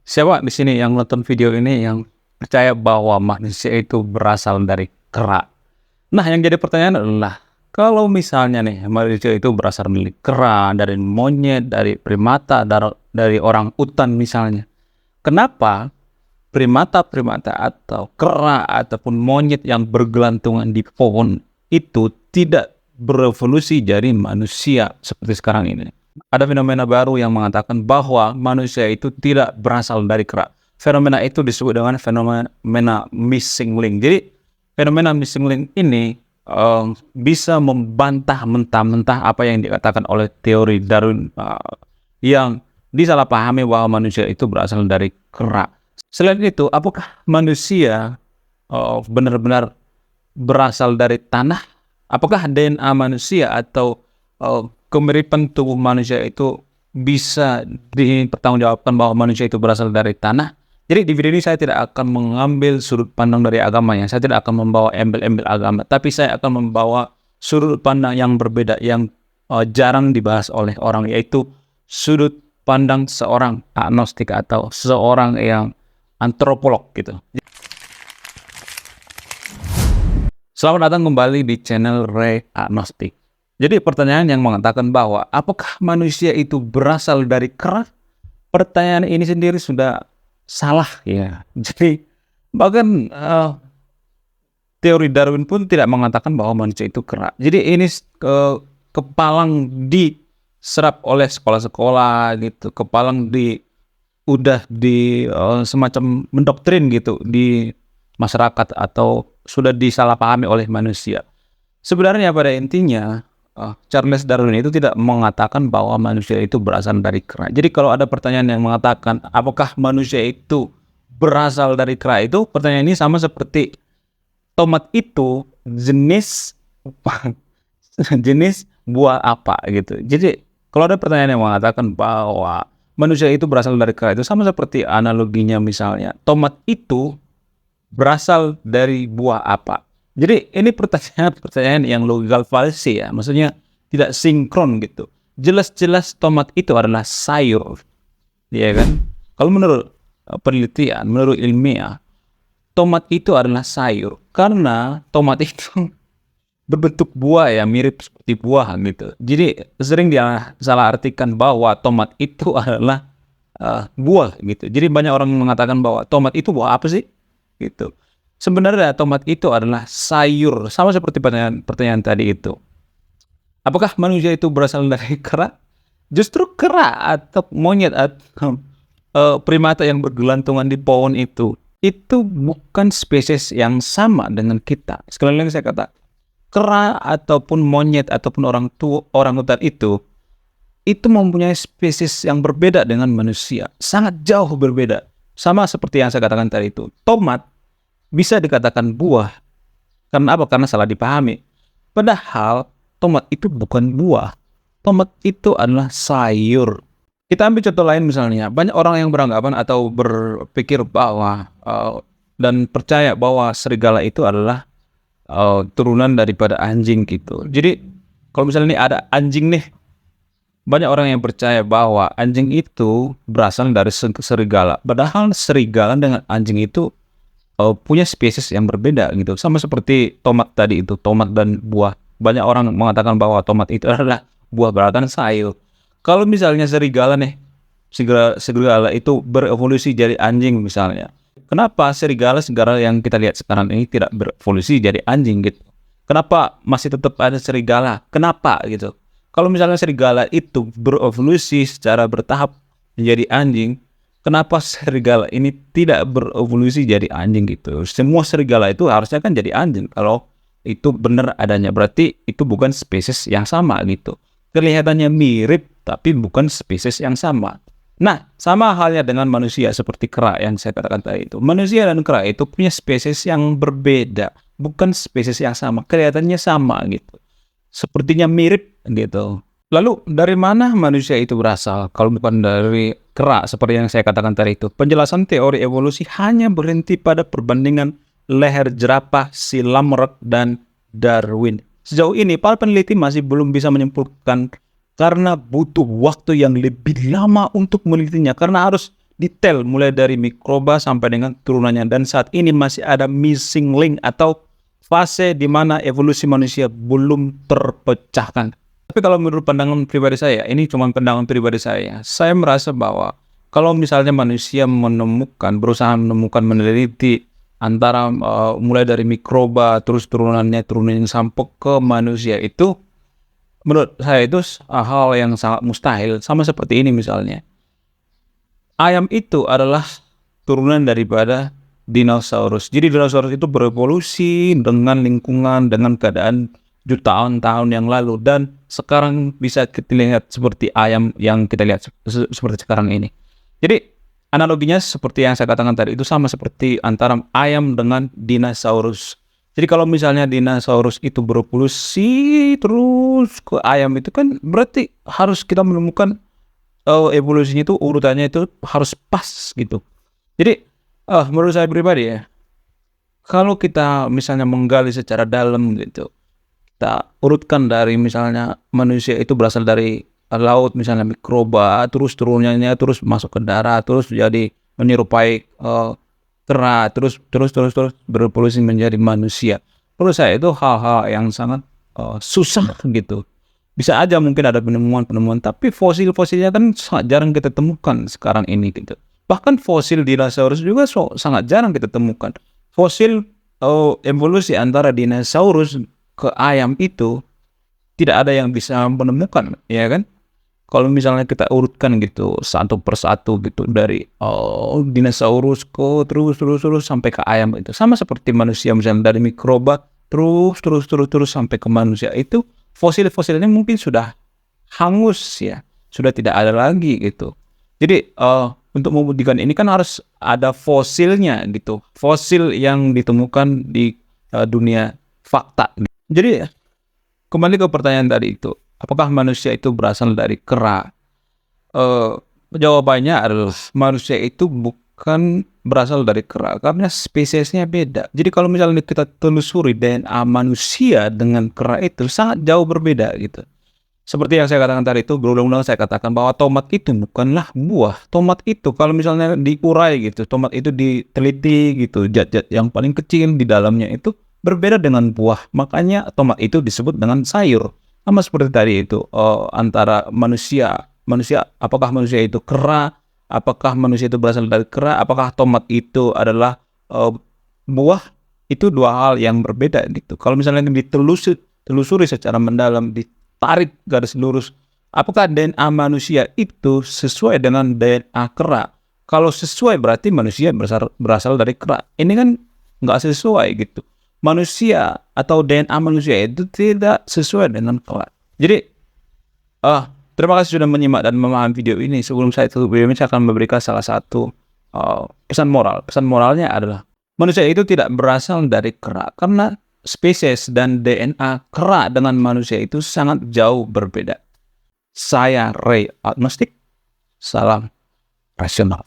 Siapa di sini yang nonton video ini yang percaya bahwa manusia itu berasal dari kera? Nah, yang jadi pertanyaan adalah, kalau misalnya nih manusia itu berasal dari kera, dari monyet, dari primata, dari orang utan misalnya, kenapa primata-primata atau kera ataupun monyet yang bergelantungan di pohon itu tidak berevolusi jadi manusia seperti sekarang ini? Ada fenomena baru yang mengatakan bahwa manusia itu tidak berasal dari kera. Fenomena itu disebut dengan fenomena missing link. Jadi fenomena missing link ini bisa membantah mentah-mentah apa yang dikatakan oleh teori Darwin yang disalahpahami bahwa manusia itu berasal dari kera. Selain itu, apakah manusia benar-benar berasal dari tanah? Apakah DNA manusia atau kemiripan tubuh manusia itu bisa dipertanggungjawabkan bahwa manusia itu berasal dari tanah? Jadi di video ini saya tidak akan mengambil sudut pandang dari agamanya. Saya tidak akan membawa embel-embel agama, tapi saya akan membawa sudut pandang yang berbeda yang jarang dibahas oleh orang, yaitu sudut pandang seorang agnostik atau seorang yang antropolog gitu. Selamat datang kembali di channel Ray Agnostik. Jadi pertanyaan yang mengatakan bahwa apakah manusia itu berasal dari kera? Pertanyaan ini sendiri sudah salah ya. Jadi bahkan teori Darwin pun tidak mengatakan bahwa manusia itu kera. Jadi ini kepalang diserap oleh sekolah-sekolah gitu, kepalang udah di semacam mendoktrin gitu di masyarakat atau sudah disalahpahami oleh manusia. Sebenarnya pada intinya Charles Darwin itu tidak mengatakan bahwa manusia itu berasal dari kera. Jadi kalau ada pertanyaan yang mengatakan apakah manusia itu berasal dari kera, itu pertanyaan ini sama seperti tomat itu jenis jenis buah apa gitu. Jadi kalau ada pertanyaan yang mengatakan bahwa manusia itu berasal dari kera, itu sama seperti analoginya misalnya tomat itu berasal dari buah apa. Jadi ini pertanyaan yang logical fallacy ya, maksudnya tidak sinkron gitu. Jelas-jelas tomat itu adalah sayur, ya kan? Kalau menurut penelitian, menurut ilmiah, tomat itu adalah sayur karena tomat itu berbentuk buah ya, mirip seperti buah gitu. Jadi sering dia salah artikan bahwa tomat itu adalah buah gitu. Jadi banyak orang mengatakan bahwa tomat itu buah apa sih? Gitu. Sebenarnya tomat itu adalah sayur, sama seperti pertanyaan tadi itu. Apakah manusia itu berasal dari kera? Justru kera atau monyet atau primata yang bergelantungan di pohon itu bukan spesies yang sama dengan kita. Sekali lagi saya kata, kera ataupun monyet ataupun orang hutan itu mempunyai spesies yang berbeda dengan manusia, sangat jauh berbeda. Sama seperti yang saya katakan tadi itu, tomat bisa dikatakan buah. Karena apa? Karena salah dipahami. Padahal tomat itu bukan buah. Tomat itu adalah sayur. Kita ambil contoh lain misalnya, banyak orang yang beranggapan atau berpikir bahwa dan percaya bahwa serigala itu adalah turunan daripada anjing gitu. Jadi kalau misalnya ini ada anjing nih, banyak orang yang percaya bahwa anjing itu berasal dari serigala. Padahal serigala dengan anjing itu punya spesies yang berbeda gitu. Sama seperti tomat tadi itu, tomat dan buah. Banyak orang mengatakan bahwa tomat itu adalah buah berarti sayur. Kalau misalnya serigala nih, serigala itu berevolusi jadi anjing misalnya. Kenapa serigala yang kita lihat sekarang ini tidak berevolusi jadi anjing gitu? Kenapa masih tetap ada serigala? Kenapa gitu? Kalau misalnya serigala itu berevolusi secara bertahap menjadi anjing, kenapa serigala ini tidak berevolusi jadi anjing gitu? Semua serigala itu harusnya kan jadi anjing. Kalau itu benar adanya, berarti itu bukan spesies yang sama gitu. Kelihatannya mirip, tapi bukan spesies yang sama. Nah, sama halnya dengan manusia seperti kera yang saya katakan tadi itu. Manusia dan kera itu punya spesies yang berbeda, bukan spesies yang sama. Kelihatannya sama gitu. Sepertinya mirip gitu. Lalu dari mana manusia itu berasal? Kalau bukan dari kera seperti yang saya katakan tadi itu. Penjelasan teori evolusi hanya berhenti pada perbandingan leher jerapah, si Lamarck dan Darwin. Sejauh ini para peneliti masih belum bisa menyimpulkan karena butuh waktu yang lebih lama untuk menelitinya, karena harus detail mulai dari mikroba sampai dengan turunannya, dan saat ini masih ada missing link atau fase di mana evolusi manusia belum terpecahkan. Tapi kalau menurut pandangan pribadi saya, ini cuma pandangan pribadi saya merasa bahwa kalau misalnya manusia berusaha menemukan, meneliti antara mulai dari mikroba terus turunannya sampai ke manusia, itu menurut saya itu hal yang sangat mustahil. Sama seperti ini misalnya, ayam itu adalah turunan daripada dinosaurus. Jadi dinosaurus itu berevolusi dengan lingkungan, dengan keadaan jutaan tahun yang lalu, dan sekarang bisa kita lihat seperti ayam yang kita lihat seperti sekarang ini. Jadi analoginya seperti yang saya katakan tadi, itu sama seperti antara ayam dengan dinosaurus. Jadi kalau misalnya dinosaurus itu berevolusi terus ke ayam, itu kan berarti harus kita menemukan evolusinya itu, urutannya itu harus pas gitu. Jadi menurut saya pribadi ya, kalau kita misalnya menggali secara dalam gitu, kita urutkan dari misalnya manusia itu berasal dari laut, misalnya mikroba, terus turunannya terus masuk ke darat, terus jadi menyerupai kera, terus berevolusi menjadi manusia. Menurut saya itu hal-hal yang sangat susah gitu. Bisa aja mungkin ada penemuan-penemuan, tapi fosil-fosilnya kan sangat jarang kita temukan sekarang ini gitu. Bahkan fosil dinosaurus juga sangat jarang kita temukan. Fosil evolusi antara dinosaurus ke ayam itu tidak ada yang bisa menemukan, ya kan? Kalau misalnya kita urutkan gitu satu persatu gitu, dari dinosaurus ke terus sampai ke ayam, itu sama seperti manusia, misalnya dari mikroba terus sampai ke manusia, itu fosil-fosilnya mungkin sudah hangus ya, sudah tidak ada lagi gitu. Jadi untuk membuktikan ini kan harus ada fosilnya gitu, fosil yang ditemukan di dunia fakta. Jadi kembali ke pertanyaan tadi itu, apakah manusia itu berasal dari kera? Jawabannya adalah manusia itu bukan berasal dari kera, karena spesiesnya beda. Jadi kalau misalnya kita telusuri DNA manusia dengan kera, itu sangat jauh berbeda gitu. Seperti yang saya katakan tadi itu, berulang-ulang saya katakan bahwa tomat itu bukanlah buah. Tomat itu kalau misalnya diurai gitu, tomat itu diteliti gitu, zat-zat yang paling kecil di dalamnya itu berbeda dengan buah. Makanya tomat itu disebut dengan sayur. Sama seperti tadi itu, antara manusia, apakah manusia itu kera, apakah manusia itu berasal dari kera, apakah tomat itu adalah buah, itu dua hal yang berbeda gitu. Kalau misalnya ditelusuri secara mendalam, ditarik garis lurus, apakah DNA manusia itu sesuai dengan DNA kera? Kalau sesuai berarti manusia berasal dari kera. Ini kan nggak sesuai gitu. Manusia atau DNA manusia itu tidak sesuai dengan kera. Jadi terima kasih sudah menyimak dan memahami video ini. Sebelum saya tutup video ini, saya akan memberikan salah satu pesan moral. Pesan moralnya adalah manusia itu tidak berasal dari kera, karena spesies dan DNA kera dengan manusia itu sangat jauh berbeda. Saya Ray Agnostik, salam rasional.